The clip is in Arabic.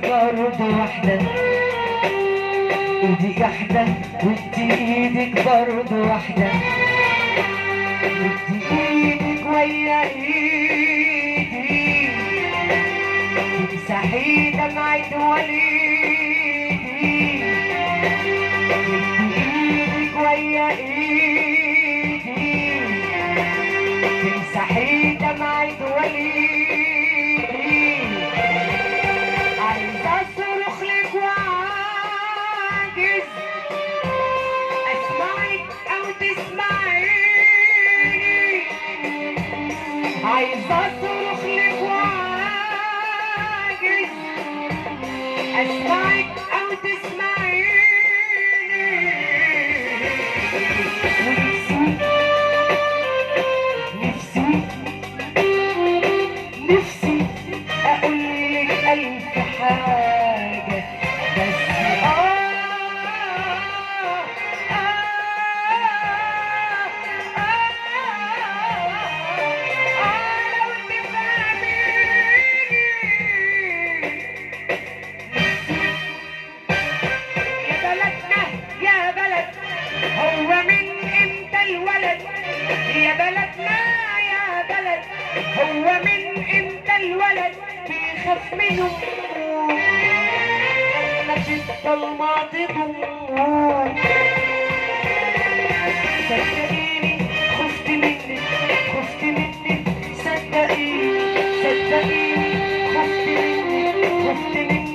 برضه واحدة، ايدي واحدة وانت ايدك برضه واحدة، وانت ايدك ويا ايدي تمسحي دمعة وليدي، وانت ايدك ويا ايدي تمسحي دمعة وليدي. عايزة اصرخ لك وعاجز اسمعك او تسمعيني، عايزة اصرخ لك وعاجز اسمعك او تسمعيني، نفسي نفسي اقول لك الف حاجة بس لو تفهميني. يا بلدنا يا بلد هو من امتى الولد، يا بلدنا يا بلد هو من امتى الولد بيخاف من امه لما في الضلمة تضوم. صدقيني خفت منك خفت منك، صدقيني صدقيني خفت منك خفت منك.